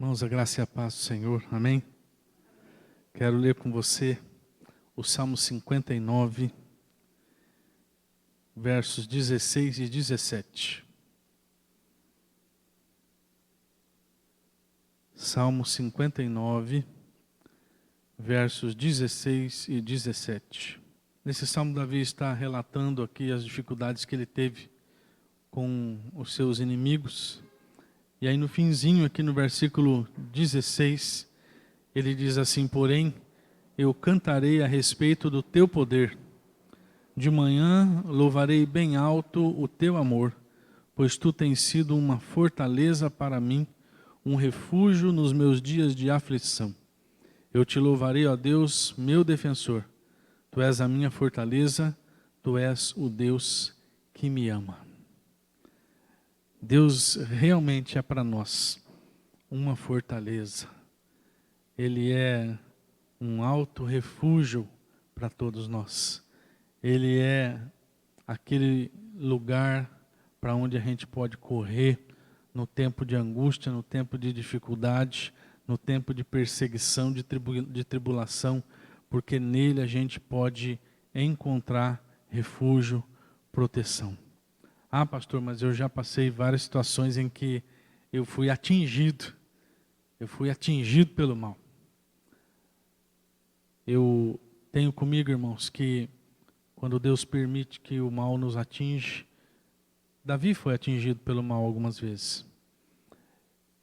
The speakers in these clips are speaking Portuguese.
Irmãos, a graça e a paz do Senhor, amém? Quero ler com você o Salmo 59, versos 16 e 17. Salmo 59, versos 16 e 17. Nesse salmo, Davi está relatando aqui as dificuldades que ele teve com os seus inimigos. E aí no finzinho, aqui no versículo 16, ele diz assim: porém, eu cantarei a respeito do teu poder. De manhã louvarei bem alto o teu amor, pois tu tens sido uma fortaleza para mim, um refúgio nos meus dias de aflição. Eu te louvarei, ó Deus, meu defensor. Tu és a minha fortaleza, tu és o Deus que me ama. Deus realmente é para nós uma fortaleza. Ele é um alto refúgio para todos nós. Ele é aquele lugar para onde a gente pode correr no tempo de angústia, no tempo de dificuldade, no tempo de perseguição, de tribulação, porque nele a gente pode encontrar refúgio, proteção. Ah, pastor, mas eu já passei várias situações em que eu fui atingido pelo mal. Eu tenho comigo, irmãos, que quando Deus permite que o mal nos atinge, Davi foi atingido pelo mal algumas vezes.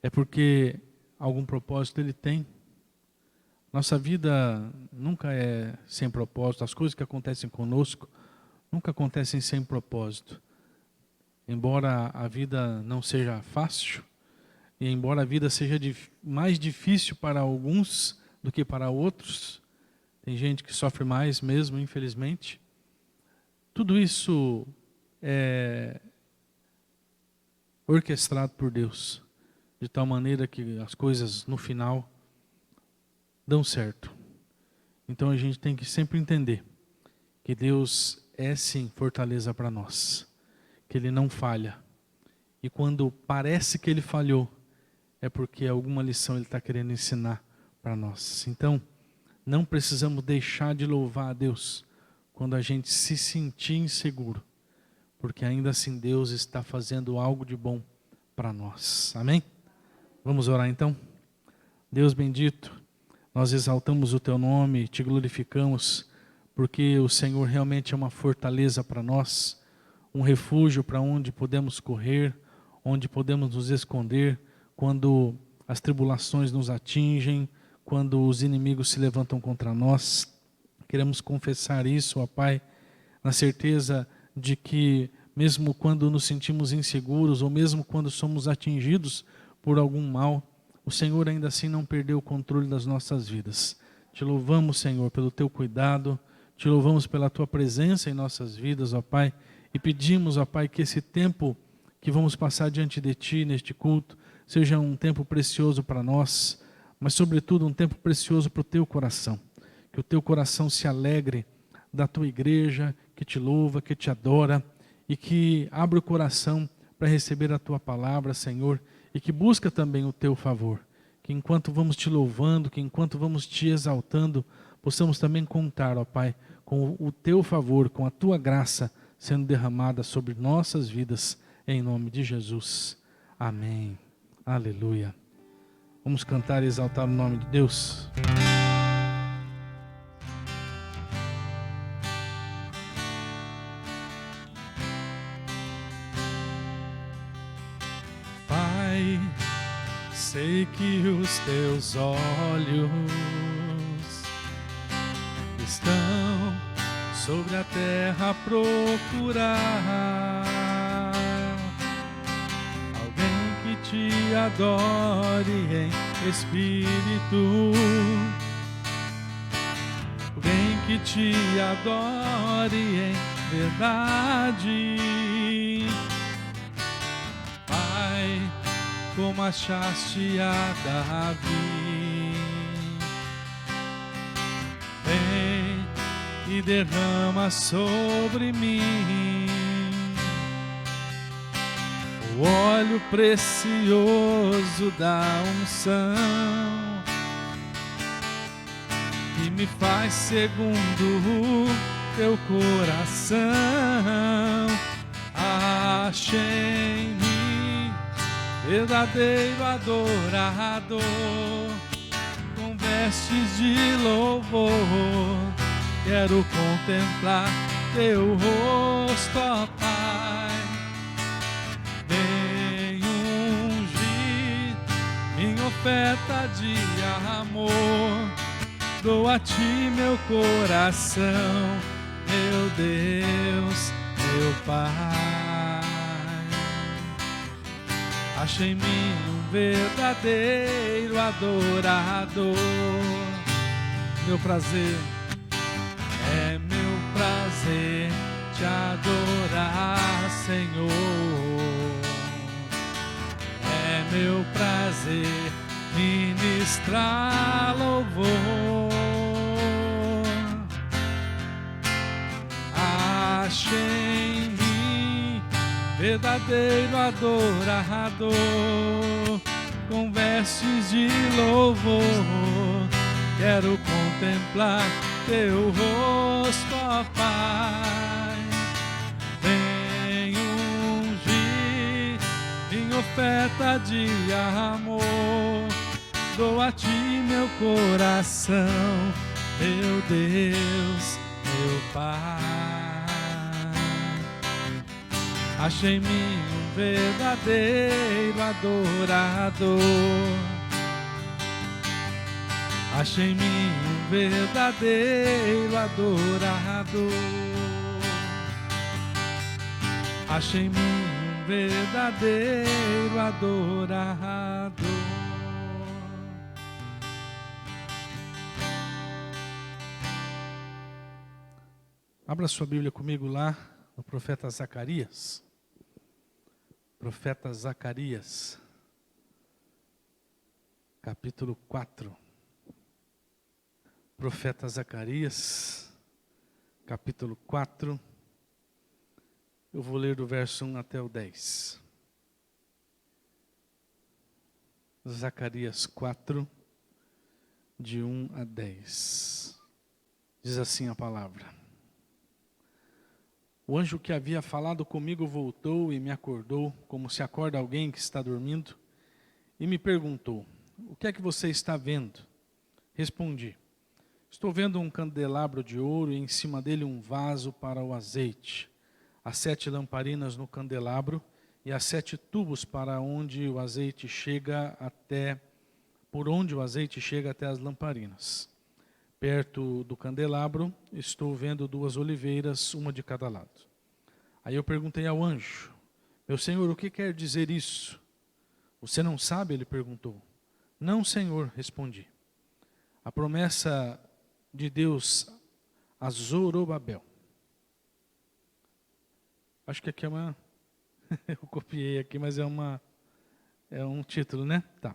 É porque algum propósito ele tem. Nossa vida nunca é sem propósito. As coisas que acontecem conosco nunca acontecem sem propósito. Embora a vida não seja fácil, e embora a vida seja mais difícil para alguns do que para outros, tem gente que sofre mais mesmo, infelizmente. Tudo isso é orquestrado por Deus, de tal maneira que as coisas no final dão certo. Então a gente tem que sempre entender que Deus é sim fortaleza para nós, que Ele não falha. E quando parece que Ele falhou, é porque alguma lição Ele está querendo ensinar para nós. Então, não precisamos deixar de louvar a Deus quando a gente se sentir inseguro, porque ainda assim Deus está fazendo algo de bom para nós. Amém? Vamos orar então? Deus bendito, nós exaltamos o Teu nome, Te glorificamos, porque o Senhor realmente é uma fortaleza para nós, um refúgio para onde podemos correr, onde podemos nos esconder quando as tribulações nos atingem, quando os inimigos se levantam contra nós. Queremos confessar isso, ó Pai, na certeza de que mesmo quando nos sentimos inseguros ou mesmo quando somos atingidos por algum mal, o Senhor ainda assim não perdeu o controle das nossas vidas. Te louvamos, Senhor, pelo Teu cuidado, te louvamos pela Tua presença em nossas vidas, ó Pai, e pedimos, ó Pai, que esse tempo que vamos passar diante de Ti neste culto seja um tempo precioso para nós, mas sobretudo um tempo precioso para o Teu coração. Que o Teu coração se alegre da Tua igreja, que Te louva, que Te adora e que abre o coração para receber a Tua palavra, Senhor, e que busca também o Teu favor. Que enquanto vamos Te louvando, que enquanto vamos Te exaltando, possamos também contar, ó Pai, com o Teu favor, com a Tua graça sendo derramada sobre nossas vidas, em nome de Jesus. Amém. Aleluia. Vamos cantar e exaltar o nome de Deus. Pai, sei que os Teus olhos estão sobre a terra a procurar alguém que Te adore em espírito, alguém que Te adore em verdade. Pai, como achaste a Davi, vem e derrama sobre mim o óleo precioso da unção, que me faz segundo o teu coração. Achei em mim verdadeiro adorador, com vestes de louvor, quero contemplar teu rosto, ó Pai. Vem ungir minha oferta de amor, dou a ti meu coração, meu Deus, meu Pai. Achei em mim um verdadeiro adorador. Meu prazer, é meu prazer te adorar, Senhor. É meu prazer ministrar louvor. Achei em mim verdadeiro adorador, com vestes de louvor, quero contemplar teu rosto, ó Pai. Vem ungir minha oferta de amor, dou a ti meu coração, meu Deus, meu Pai. Achei em mim um verdadeiro adorador. Achei em mim um verdadeiro adorador. Achei em mim um verdadeiro adorador. Abra sua Bíblia comigo lá no profeta Zacarias. Profeta Zacarias, capítulo 4. Profeta Zacarias, capítulo 4. Eu vou ler do verso 1 até o 10. Zacarias 4, de 1 a 10. Diz assim a palavra. O anjo que havia falado comigo voltou e me acordou, como se acorda alguém que está dormindo, e me perguntou: o que é que você está vendo? Respondi: estou vendo um candelabro de ouro e em cima dele um vaso para o azeite. As 7 lamparinas no candelabro e as 7 tubos para onde o azeite chega por onde o azeite chega até as lamparinas. Perto do candelabro estou vendo 2 oliveiras, uma de cada lado. Aí eu perguntei ao anjo: meu senhor, o que quer dizer isso? Você não sabe? Ele perguntou. Não, senhor, respondi. A promessa de Deus a Zorobabel. Acho que aqui é uma... eu copiei aqui, mas é um título, né? Tá.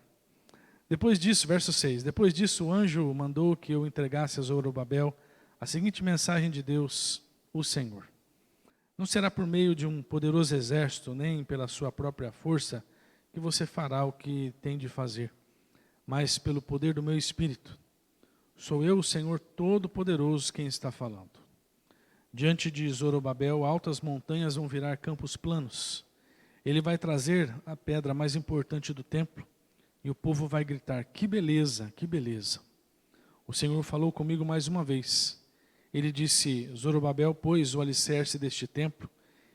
Depois disso, verso 6. Depois disso, o anjo mandou que eu entregasse a Zorobabel a seguinte mensagem de Deus, o Senhor. Não será por meio de um poderoso exército, nem pela sua própria força, que você fará o que tem de fazer, mas pelo poder do meu Espírito. Sou eu, o Senhor Todo-Poderoso, quem está falando. Diante de Zorobabel, altas montanhas vão virar campos planos. Ele vai trazer a pedra mais importante do templo, e o povo vai gritar: que beleza, que beleza. O Senhor falou comigo mais uma vez. Ele disse: Zorobabel pôs o alicerce deste templo,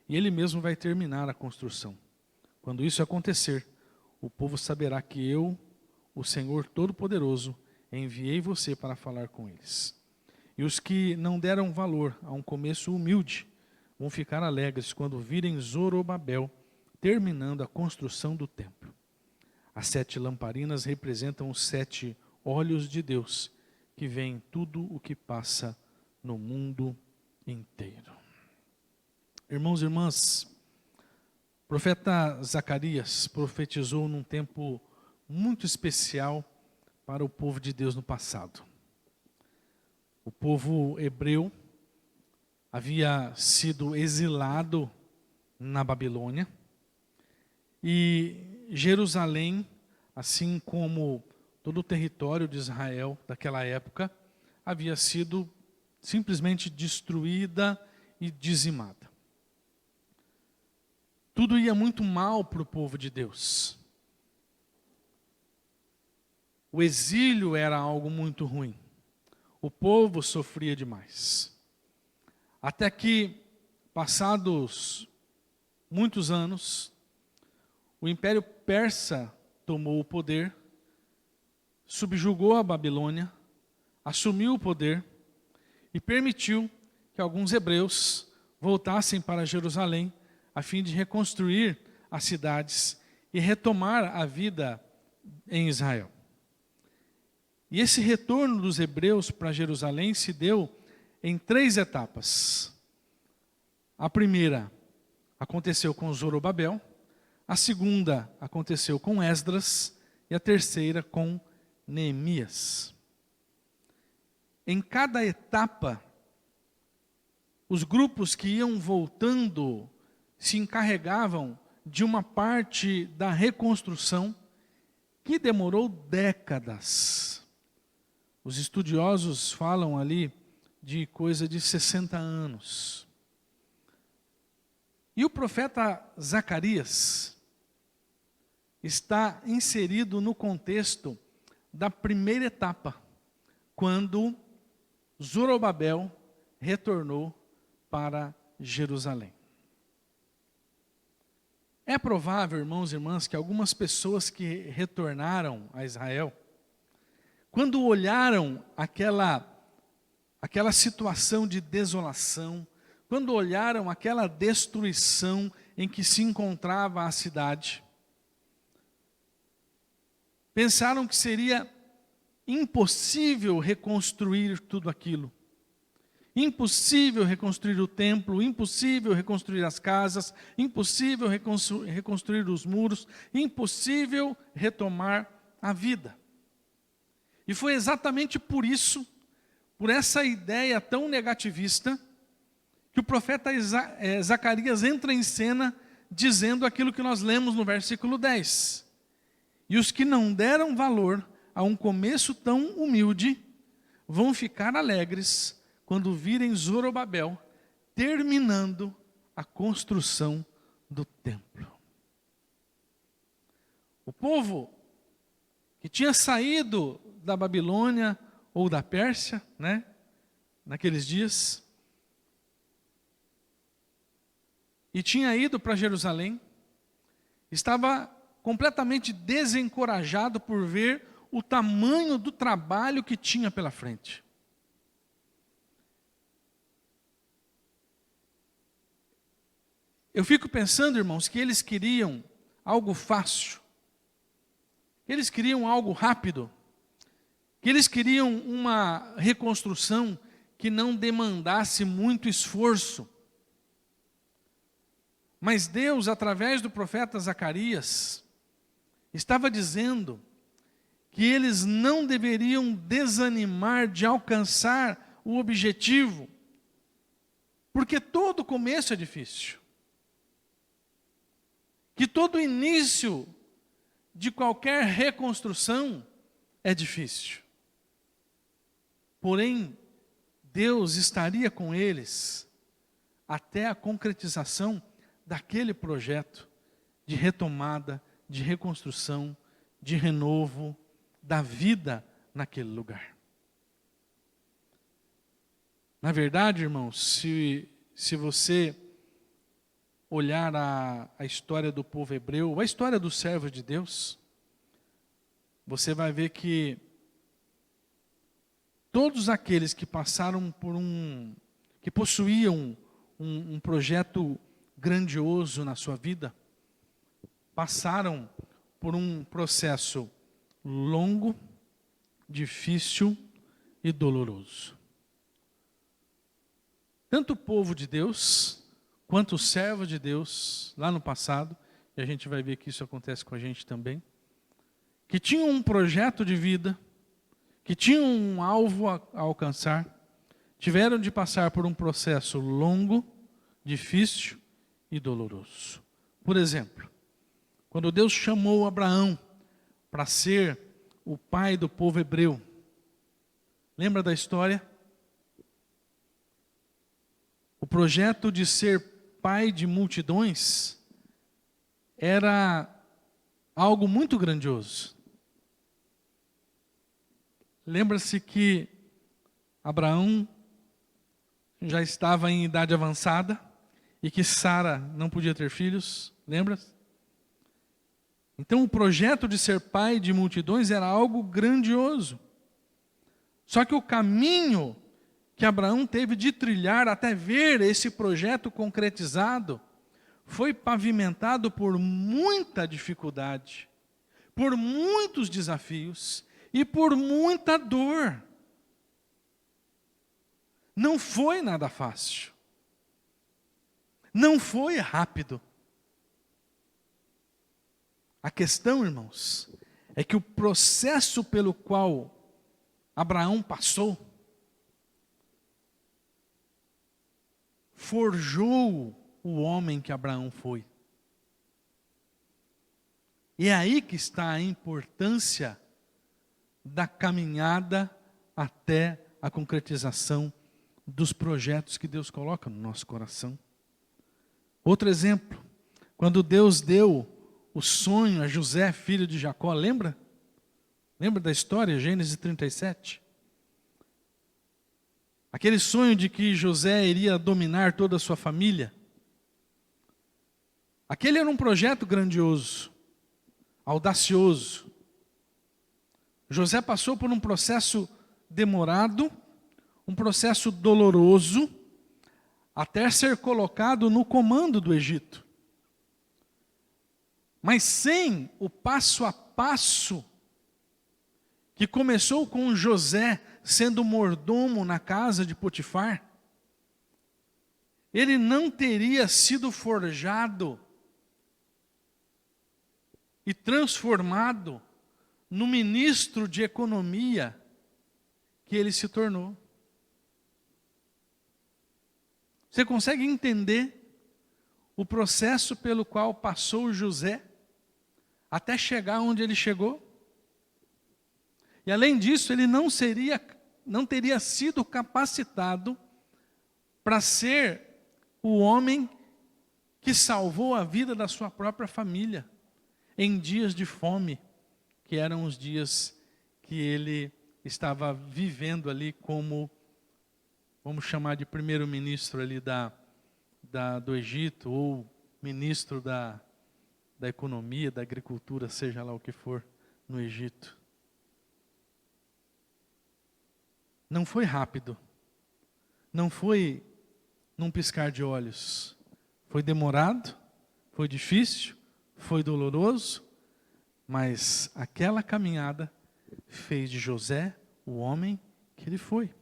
e ele mesmo vai terminar a construção. Quando isso acontecer, o povo saberá que eu, o Senhor Todo-Poderoso, enviei você para falar com eles. E os que não deram valor a um começo humilde, vão ficar alegres quando virem Zorobabel terminando a construção do templo. As 7 lamparinas representam os 7 olhos de Deus, que veem tudo o que passa no mundo inteiro. Irmãos e irmãs, o profeta Zacarias profetizou num tempo muito especial para o povo de Deus no passado. O povo hebreu havia sido exilado na Babilônia. E Jerusalém, assim como todo o território de Israel daquela época, havia sido simplesmente destruída e dizimada. Tudo ia muito mal para o povo de Deus. O exílio era algo muito ruim. O povo sofria demais. Até que, passados muitos anos, o Império Persa tomou o poder, subjugou a Babilônia, assumiu o poder e permitiu que alguns hebreus voltassem para Jerusalém a fim de reconstruir as cidades e retomar a vida em Israel. E esse retorno dos hebreus para Jerusalém se deu em 3 etapas. A primeira aconteceu com Zorobabel, a segunda aconteceu com Esdras e a terceira com Neemias. Em cada etapa, os grupos que iam voltando se encarregavam de uma parte da reconstrução que demorou décadas. Os estudiosos falam ali de coisa de 60 anos. E o profeta Zacarias está inserido no contexto da primeira etapa, quando Zorobabel retornou para Jerusalém. É provável, irmãos e irmãs, que algumas pessoas que retornaram a Israel, quando olharam aquela situação de desolação, quando olharam aquela destruição em que se encontrava a cidade, pensaram que seria impossível reconstruir tudo aquilo. Impossível reconstruir o templo, impossível reconstruir as casas, impossível reconstruir os muros, impossível retomar a vida. E foi exatamente por isso, por essa ideia tão negativista, que o profeta Zacarias entra em cena dizendo aquilo que nós lemos no versículo 10. E os que não deram valor a um começo tão humilde, vão ficar alegres quando virem Zorobabel terminando a construção do templo. O povo que tinha saído da Babilônia ou da Pérsia, naqueles dias, e tinha ido para Jerusalém, estava completamente desencorajado por ver o tamanho do trabalho que tinha pela frente. Eu fico pensando, irmãos, que eles queriam algo fácil, que eles queriam algo rápido, que eles queriam uma reconstrução que não demandasse muito esforço. Mas Deus, através do profeta Zacarias, estava dizendo que eles não deveriam desanimar de alcançar o objetivo, porque todo começo é difícil. Que todo início de qualquer reconstrução é difícil. Porém, Deus estaria com eles até a concretização daquele projeto de retomada, de reconstrução, de renovo da vida naquele lugar. Na verdade, irmãos, se você olhar a história do povo hebreu, a história dos servos de Deus, você vai ver que todos aqueles que passaram que possuíam um projeto grandioso na sua vida, passaram por um processo longo, difícil e doloroso. Tanto o povo de Deus, quanto o servo de Deus, lá no passado, e a gente vai ver que isso acontece com a gente também, que tinham um projeto de vida, que tinham um alvo a alcançar, tiveram de passar por um processo longo, difícil e doloroso. Por exemplo, Quando Deus chamou Abraão para ser o pai do povo hebreu, lembra da história? O projeto de ser pai de multidões era algo muito grandioso. Lembra-se que Abraão já estava em idade avançada e que Sara não podia ter filhos, lembra? Então o projeto de ser pai de multidões era algo grandioso. Só que o caminho que Abraão teve de trilhar até ver esse projeto concretizado foi pavimentado por muita dificuldade, por muitos desafios e por muita dor. Não foi nada fácil. Não foi rápido. A questão, irmãos, é que o processo pelo qual Abraão passou forjou o homem que Abraão foi. E é aí que está a importância da caminhada até a concretização dos projetos que Deus coloca no nosso coração. Outro exemplo, quando Deus deu o sonho a José, filho de Jacó, lembra? Lembra da história, Gênesis 37? Aquele sonho de que José iria dominar toda a sua família. Aquele era um projeto grandioso, audacioso. José passou por um processo demorado, um processo doloroso, até ser colocado no comando do Egito. Mas sem o passo a passo que começou com José sendo mordomo na casa de Potifar, ele não teria sido forjado e transformado no ministro de economia que ele se tornou. Você consegue entender o processo pelo qual passou José até chegar onde ele chegou? E além disso, ele não teria sido capacitado para ser o homem que salvou a vida da sua própria família em dias de fome, que eram os dias que ele estava vivendo ali como, vamos chamar de primeiro-ministro ali do Egito, ou ministro da economia, da agricultura, seja lá o que for, no Egito. Não foi rápido, não foi num piscar de olhos, foi demorado, foi difícil, foi doloroso, mas aquela caminhada fez de José o homem que ele foi.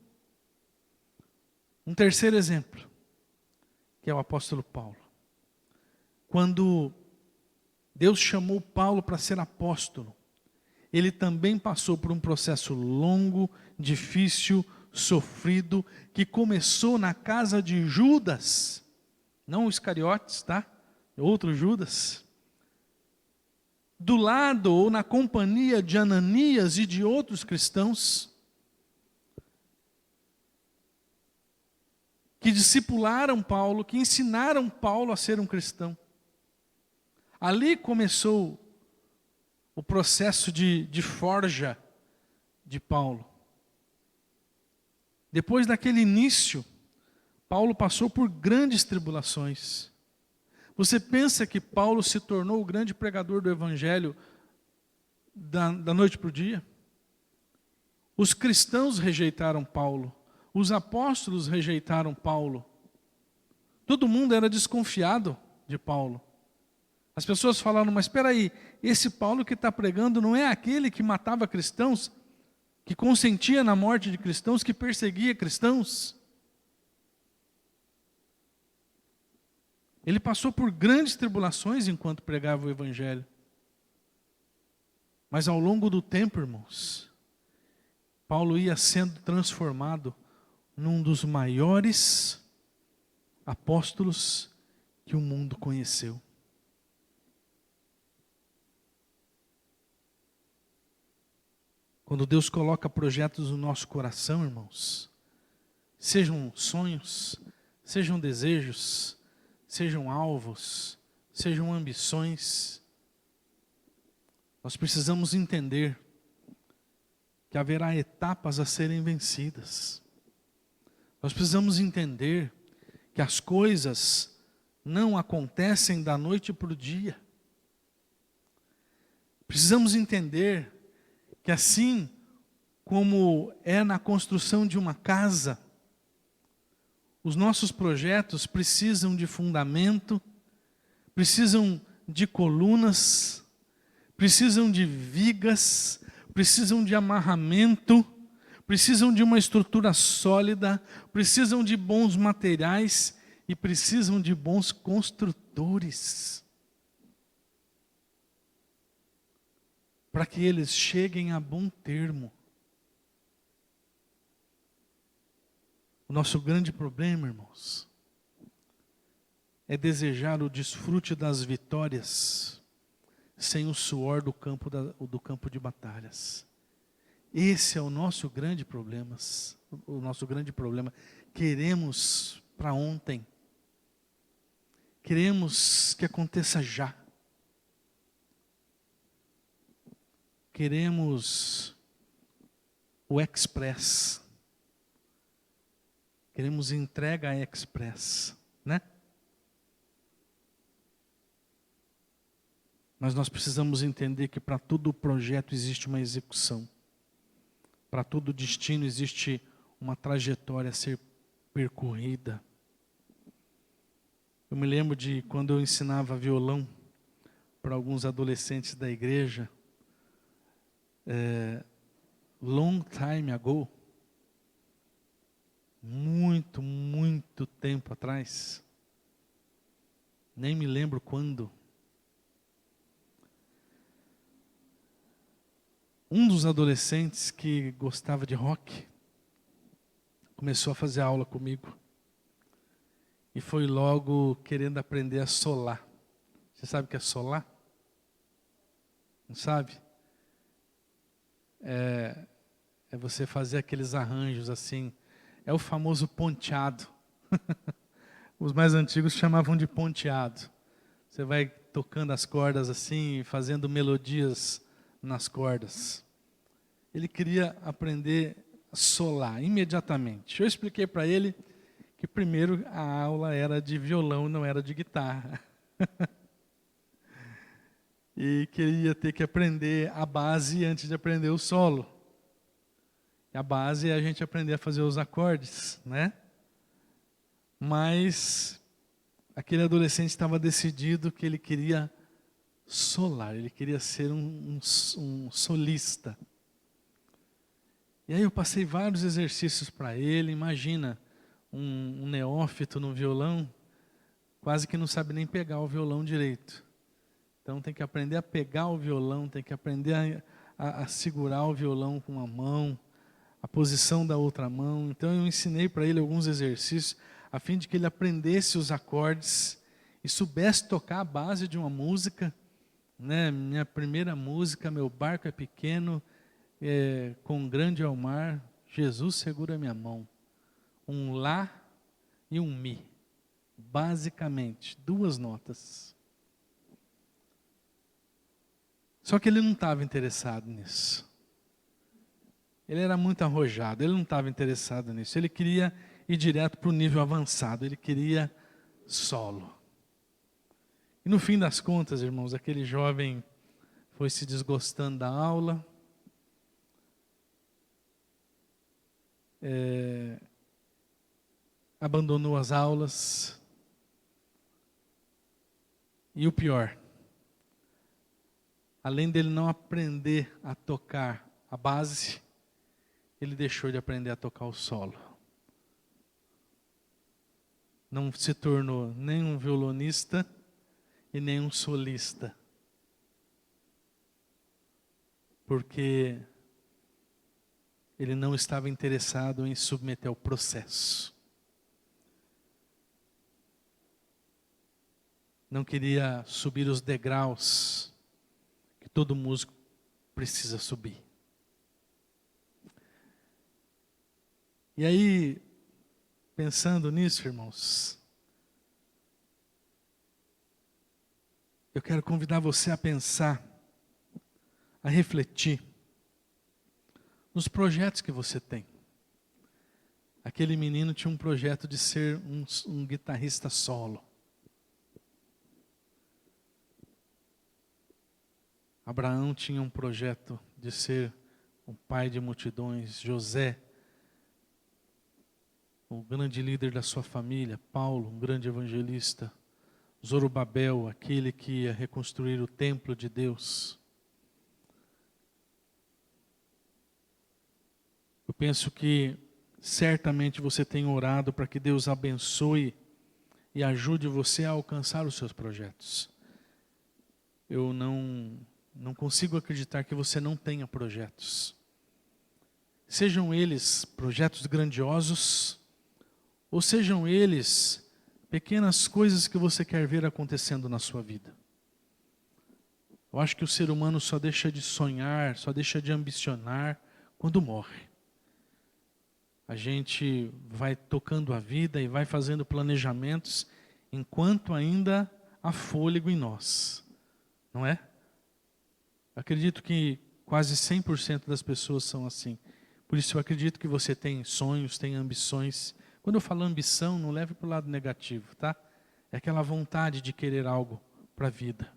Um terceiro exemplo, que é o apóstolo Paulo. Quando Deus chamou Paulo para ser apóstolo, ele também passou por um processo longo, difícil, sofrido, que começou na casa de Judas, não os Iscariotes, tá? Outro Judas. Do lado ou na companhia de Ananias e de outros cristãos, que discipularam Paulo, que ensinaram Paulo a ser um cristão. Ali começou o processo de forja de Paulo. Depois daquele início, Paulo passou por grandes tribulações. Você pensa que Paulo se tornou o grande pregador do Evangelho da noite para o dia? Os cristãos rejeitaram Paulo. Os apóstolos rejeitaram Paulo. Todo mundo era desconfiado de Paulo. As pessoas falaram, mas espera aí, esse Paulo que está pregando não é aquele que matava cristãos, que consentia na morte de cristãos, que perseguia cristãos? Ele passou por grandes tribulações enquanto pregava o Evangelho. Mas ao longo do tempo, irmãos, Paulo ia sendo transformado num dos maiores apóstolos que o mundo conheceu. Quando Deus coloca projetos no nosso coração, irmãos, sejam sonhos, sejam desejos, sejam alvos, sejam ambições, nós precisamos entender que haverá etapas a serem vencidas. Nós precisamos entender que as coisas não acontecem da noite para o dia. Precisamos entender que assim como é na construção de uma casa, os nossos projetos precisam de fundamento, precisam de colunas, precisam de vigas, precisam de amarramento, precisam de uma estrutura sólida, precisam de bons materiais e precisam de bons construtores, para que eles cheguem a bom termo. O nosso grande problema, irmãos, é desejar o desfrute das vitórias sem o suor do campo de batalhas. Esse é o nosso grande problema. O nosso grande problema. Queremos para ontem. Queremos que aconteça já. Queremos o express. Queremos entrega express, né? Mas nós precisamos entender que para todo projeto existe uma execução. Para todo destino existe uma trajetória a ser percorrida. Eu me lembro de quando eu ensinava violão para alguns adolescentes da igreja, long time ago, muito tempo atrás, nem me lembro quando, um dos adolescentes que gostava de rock começou a fazer aula comigo e foi logo querendo aprender a solar. Você sabe o que é solar? Não sabe? É você fazer aqueles arranjos assim. É o famoso ponteado. Os mais antigos chamavam de ponteado. Você vai tocando as cordas assim, fazendo melodias nas cordas. Ele queria aprender a solar imediatamente. Eu expliquei para ele que primeiro a aula era de violão, não era de guitarra. E que ele ia ter que aprender a base antes de aprender o solo. A base é a gente aprender a fazer os acordes, né? Mas aquele adolescente estava decidido que ele queria solar, ele queria ser um solista. E aí eu passei vários exercícios para ele. Imagina, um neófito no violão, quase que não sabe nem pegar o violão direito. Então tem que aprender a pegar o violão, tem que aprender a segurar o violão com uma mão, a posição da outra mão. Então eu ensinei para ele alguns exercícios, a fim de que ele aprendesse os acordes e soubesse tocar a base de uma música, né? Minha primeira música, Meu Barco é Pequeno, com grande ao mar, Jesus segura minha mão. Um Lá e um Mi. Basicamente, 2 notas. Só que ele não estava interessado nisso. Ele era muito arrojado, ele não estava interessado nisso. Ele queria ir direto para o nível avançado, ele queria solo. E no fim das contas, irmãos, aquele jovem foi se desgostando da aula, abandonou as aulas, e o pior, além dele não aprender a tocar a base, ele deixou de aprender a tocar o solo. Não se tornou nem um violonista e nem um solista. Porque ele não estava interessado em submeter ao processo. Não queria subir os degraus que todo músico precisa subir. E aí, pensando nisso, irmãos, eu quero convidar você a pensar, a refletir nos projetos que você tem. Aquele menino tinha um projeto de ser um guitarrista solo. Abraão tinha um projeto de ser um pai de multidões. José, o grande líder da sua família. Paulo, um grande evangelista. Zorobabel, aquele que ia reconstruir o templo de Deus. Eu penso que certamente você tem orado para que Deus abençoe e ajude você a alcançar os seus projetos. Eu não consigo acreditar que você não tenha projetos. Sejam eles projetos grandiosos, ou sejam eles pequenas coisas que você quer ver acontecendo na sua vida. Eu acho que o ser humano só deixa de sonhar, só deixa de ambicionar quando morre. A gente vai tocando a vida e vai fazendo planejamentos enquanto ainda há fôlego em nós, não é? Acredito que quase 100% das pessoas são assim. Por isso eu acredito que você tem sonhos, tem ambições. Quando eu falo ambição, não leve para o lado negativo, tá? É aquela vontade de querer algo para a vida.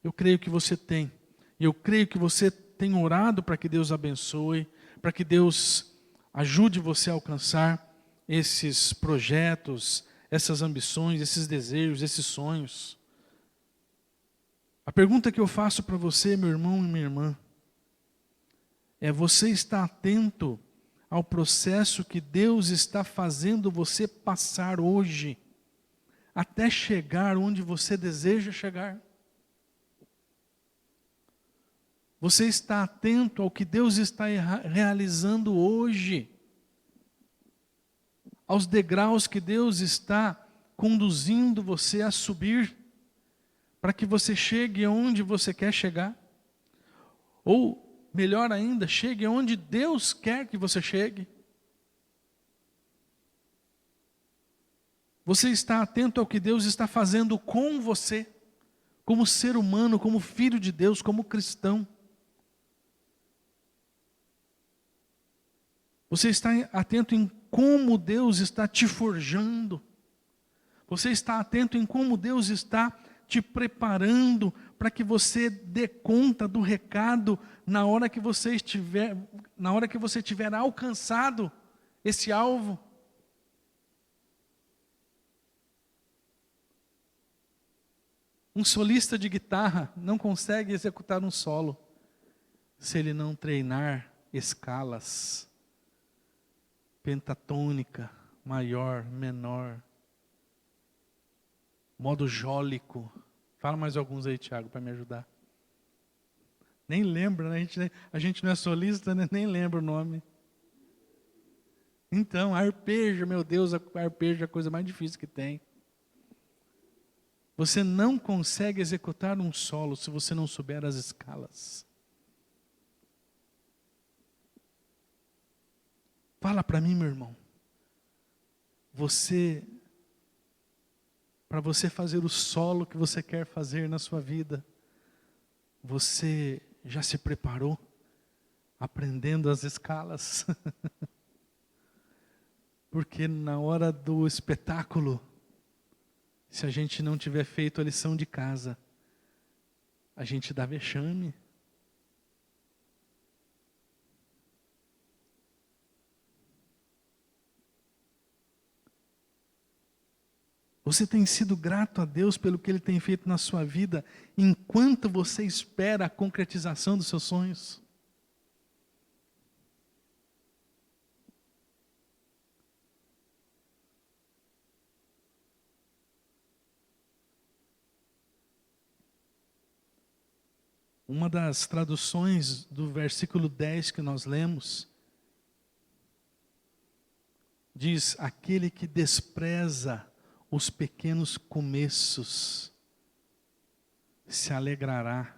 Eu creio que você tem. E eu creio que você tem orado para que Deus abençoe, para que Deus ajude você a alcançar esses projetos, essas ambições, esses desejos, esses sonhos. A pergunta que eu faço para você, meu irmão e minha irmã, é: você está atento ao processo que Deus está fazendo você passar hoje, até chegar onde você deseja chegar? Você está atento ao que Deus está realizando hoje? Aos degraus que Deus está conduzindo você a subir, para que você chegue onde você quer chegar? Ou, melhor ainda, chegue onde Deus quer que você chegue? Você está atento ao que Deus está fazendo com você, como ser humano, como filho de Deus, como cristão? Você está atento em como Deus está te forjando? Você está atento em como Deus está te preparando para que você dê conta do recado na hora que você tiver alcançado esse alvo? Um solista de guitarra não consegue executar um solo se ele não treinar escalas, pentatônica, maior, menor, modo jólico. Fala mais alguns aí, Tiago, para me ajudar. Nem lembra, né? A gente não é solista, né? Nem lembra o nome. Então, arpejo, meu Deus, arpejo é a coisa mais difícil que tem. Você não consegue executar um solo se você não souber as escalas. Fala para mim, meu irmão. Para você fazer o solo que você quer fazer na sua vida, você já se preparou aprendendo as escalas? Porque na hora do espetáculo, se a gente não tiver feito a lição de casa, a gente dá vexame. Você tem sido grato a Deus pelo que Ele tem feito na sua vida, enquanto você espera a concretização dos seus sonhos? Uma das traduções do versículo 10 que nós lemos, diz: aquele que despreza os pequenos começos, se alegrará,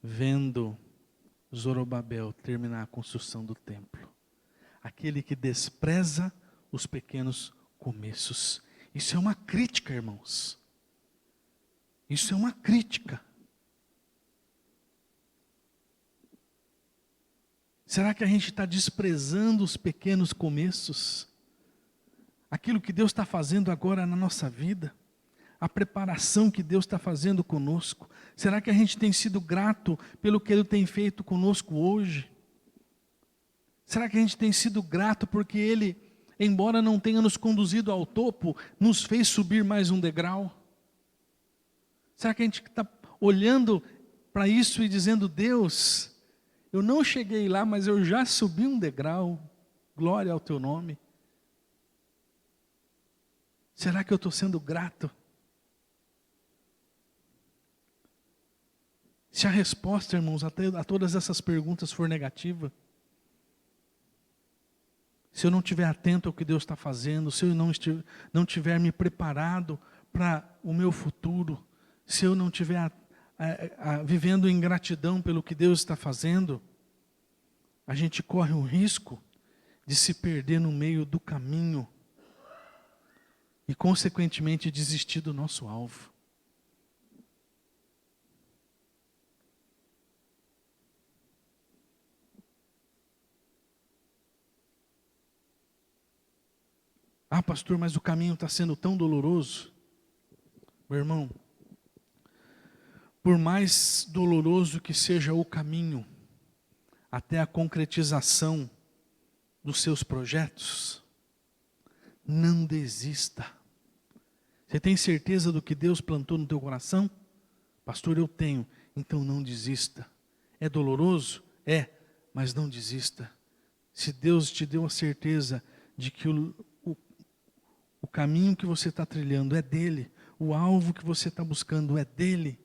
vendo Zorobabel terminar a construção do templo. Aquele que despreza os pequenos começos. Isso é uma crítica, irmãos. Isso é uma crítica. Será que a gente está desprezando os pequenos começos? Aquilo que Deus está fazendo agora na nossa vida? A preparação que Deus está fazendo conosco? Será que a gente tem sido grato pelo que Ele tem feito conosco hoje? Será que a gente tem sido grato porque Ele, embora não tenha nos conduzido ao topo, nos fez subir mais um degrau? Será que a gente está olhando para isso e dizendo, Deus, eu não cheguei lá, mas eu já subi um degrau, glória ao Teu nome? Será que eu estou sendo grato? Se a resposta, irmãos, a todas essas perguntas for negativa, se eu não estiver atento ao que Deus está fazendo, se eu não estiver me preparado para o meu futuro, se eu não estiver vivendo em gratidão pelo que Deus está fazendo, a gente corre o risco de se perder no meio do caminho e, consequentemente, desistir do nosso alvo. Ah, pastor, mas o caminho está sendo tão doloroso. Meu irmão, por mais doloroso que seja o caminho, até a concretização dos seus projetos, não desista. Você tem certeza do que Deus plantou no teu coração? Pastor, eu tenho. Então não desista. É doloroso? É, mas não desista. Se Deus te deu a certeza de que o caminho que você está trilhando é dele, o alvo que você está buscando é dele,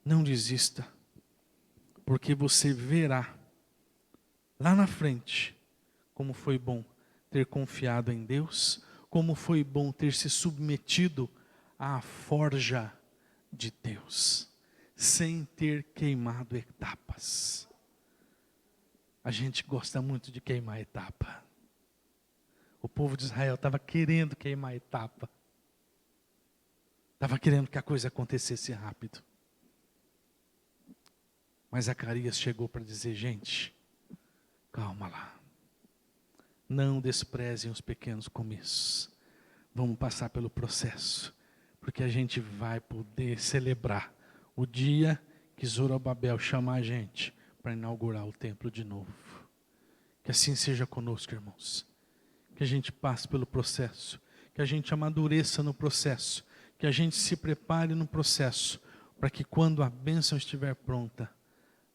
não desista. Porque você verá lá na frente como foi bom ter confiado em Deus, como foi bom ter se submetido à forja de Deus, sem ter queimado etapas. A gente gosta muito de queimar etapa. O povo de Israel estava querendo queimar etapa. Estava querendo que a coisa acontecesse rápido. Mas Zacarias chegou para dizer, gente, calma lá. Não desprezem os pequenos começos. Vamos passar pelo processo. Porque a gente vai poder celebrar o dia que Zorobabel chamar a gente para inaugurar o templo de novo. Que assim seja conosco, irmãos. Que a gente passe pelo processo. Que a gente amadureça no processo. Que a gente se prepare no processo. Para que quando a bênção estiver pronta,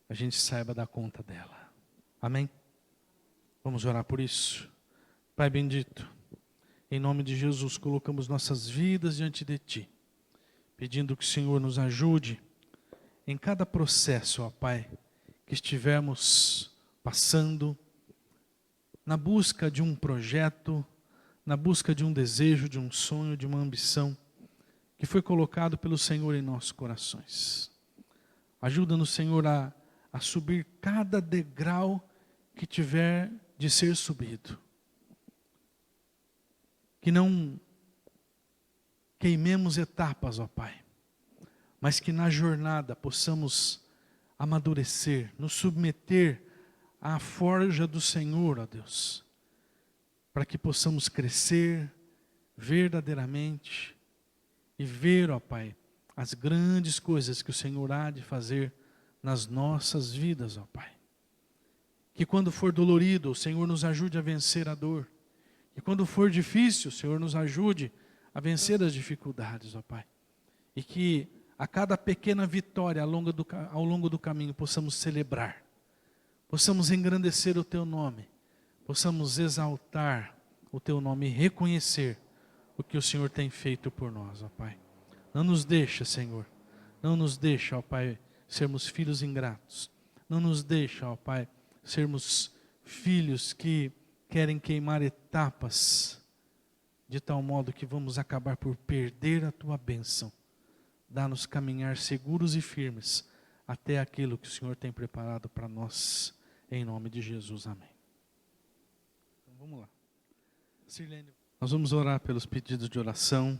a gente saiba dar conta dela. Amém? Vamos orar por isso. Pai bendito, em nome de Jesus, colocamos nossas vidas diante de Ti, pedindo que o Senhor nos ajude em cada processo, ó Pai, que estivermos passando, na busca de um projeto, na busca de um desejo, de um sonho, de uma ambição, que foi colocado pelo Senhor em nossos corações. Ajuda-nos, Senhor, a subir cada degrau que tiver de ser subido. Que não queimemos etapas, ó Pai, mas que na jornada possamos amadurecer, nos submeter à forja do Senhor, ó Deus, para que possamos crescer verdadeiramente e ver, ó Pai, as grandes coisas que o Senhor há de fazer nas nossas vidas, ó Pai. Que quando for dolorido, o Senhor nos ajude a vencer a dor. E quando for difícil, o Senhor nos ajude a vencer as dificuldades, ó Pai. E que a cada pequena vitória ao longo do caminho possamos celebrar. Possamos engrandecer o Teu nome. Possamos exaltar o Teu nome e reconhecer o que o Senhor tem feito por nós, ó Pai. Não nos deixa, Senhor. Não nos deixa, ó Pai, sermos filhos ingratos. Não nos deixa, ó Pai, sermos filhos que querem queimar etapas, de tal modo que vamos acabar por perder a Tua bênção. Dá-nos caminhar seguros e firmes até aquilo que o Senhor tem preparado para nós, em nome de Jesus, amém. Então vamos lá. Sirlene, nós vamos orar pelos pedidos de oração,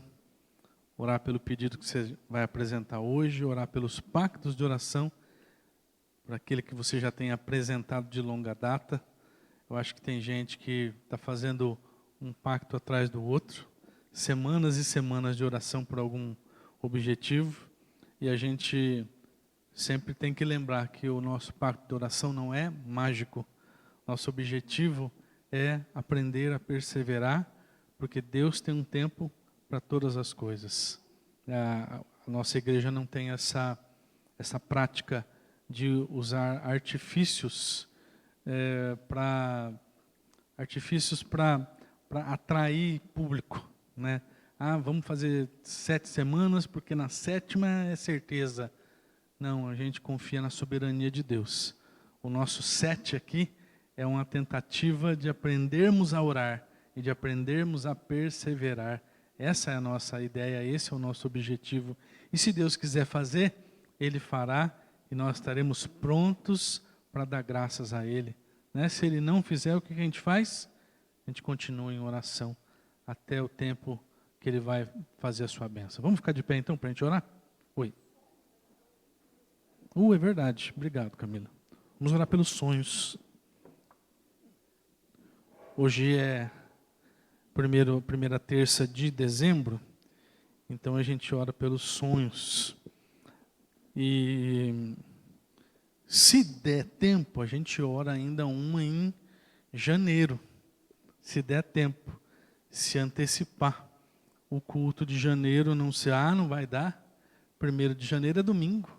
orar pelo pedido que você vai apresentar hoje, orar pelos pactos de oração, por aquele que você já tem apresentado de longa data. Eu acho que tem gente que está fazendo um pacto atrás do outro, semanas e semanas de oração por algum objetivo, e a gente sempre tem que lembrar que o nosso pacto de oração não é mágico. Nosso objetivo é aprender a perseverar, porque Deus tem um tempo para todas as coisas. A nossa igreja não tem essa prática de usar artifícios para atrair público, né? Vamos fazer 7 semanas, porque na 7ª é certeza. Não, a gente confia na soberania de Deus. O nosso 7 aqui é uma tentativa de aprendermos a orar e de aprendermos a perseverar. Essa é a nossa ideia, esse é o nosso objetivo. E se Deus quiser fazer, Ele fará, e nós estaremos prontos para dar graças a Ele, né? Se Ele não fizer, o que a gente faz? A gente continua em oração até o tempo que Ele vai fazer a sua bênção. Vamos ficar de pé então para a gente orar? Oi. É verdade. Obrigado, Camila. Vamos orar pelos sonhos. Hoje é primeira terça de dezembro, então a gente ora pelos sonhos. E se der tempo, a gente ora ainda uma em janeiro. Se der tempo, se antecipar. O culto de janeiro não vai dar. 1º de janeiro é domingo.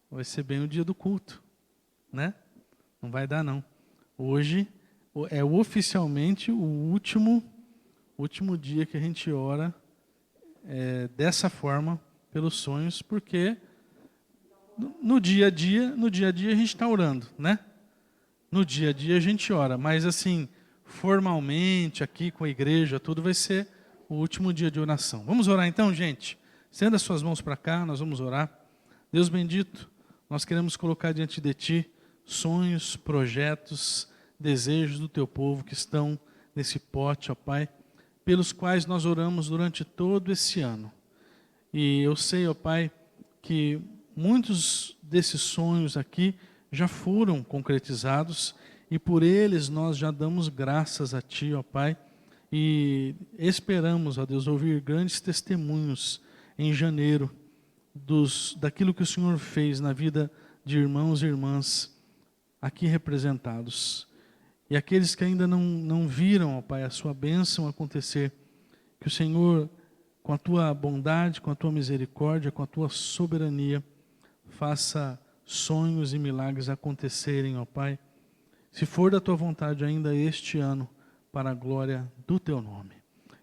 Vai ser bem o dia do culto, né? Não vai dar não. Hoje é oficialmente o último dia que a gente ora dessa forma pelos sonhos, porque no dia a dia a gente está orando, né? No dia a dia a gente ora, mas assim, formalmente aqui com a igreja, tudo vai ser o último dia de oração. Vamos orar então, gente? Estenda as suas mãos para cá, nós vamos orar. Deus bendito, nós queremos colocar diante de Ti sonhos, projetos, desejos do Teu povo que estão nesse pote, ó Pai, pelos quais nós oramos durante todo esse ano. E eu sei, ó Pai, que muitos desses sonhos aqui já foram concretizados e por eles nós já damos graças a Ti, ó Pai, e esperamos, ó Deus, ouvir grandes testemunhos em janeiro daquilo que o Senhor fez na vida de irmãos e irmãs aqui representados. E aqueles que ainda não viram, ó Pai, a sua bênção acontecer, que o Senhor, com a Tua bondade, com a Tua misericórdia, com a Tua soberania, faça sonhos e milagres acontecerem, ó Pai, se for da Tua vontade ainda este ano, para a glória do Teu nome.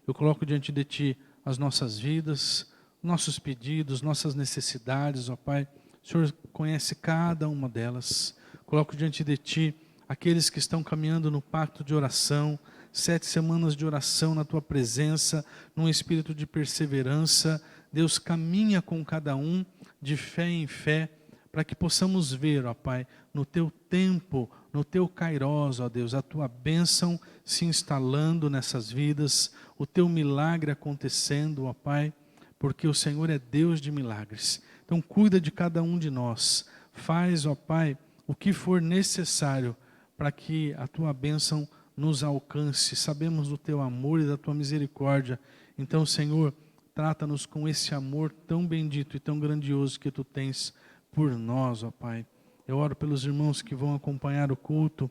Eu coloco diante de Ti as nossas vidas, nossos pedidos, nossas necessidades, ó Pai. O Senhor conhece cada uma delas. Coloco diante de Ti aqueles que estão caminhando no pacto de oração, 7 semanas de oração na Tua presença, num espírito de perseverança. Deus, caminha com cada um de fé em fé, para que possamos ver, ó Pai, no Teu tempo, no Teu kairós, ó Deus, a Tua bênção se instalando nessas vidas, o Teu milagre acontecendo, ó Pai, porque o Senhor é Deus de milagres. Então cuida de cada um de nós, faz, ó Pai, o que for necessário para que a Tua bênção nos alcance. Sabemos do Teu amor e da Tua misericórdia. Então, Senhor, trata-nos com esse amor tão bendito e tão grandioso que Tu tens por nós, ó Pai. Eu oro pelos irmãos que vão acompanhar o culto,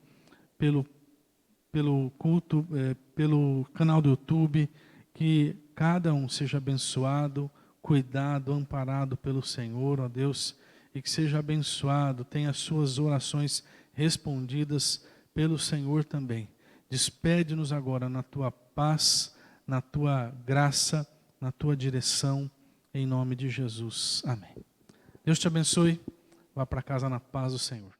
pelo canal do YouTube, que cada um seja abençoado, cuidado, amparado pelo Senhor, ó Deus, e que seja abençoado, tenha suas orações respondidas pelo Senhor também. Despede-nos agora na Tua paz, na Tua graça, na Tua direção, em nome de Jesus. Amém. Deus te abençoe. Vá para casa na paz do Senhor.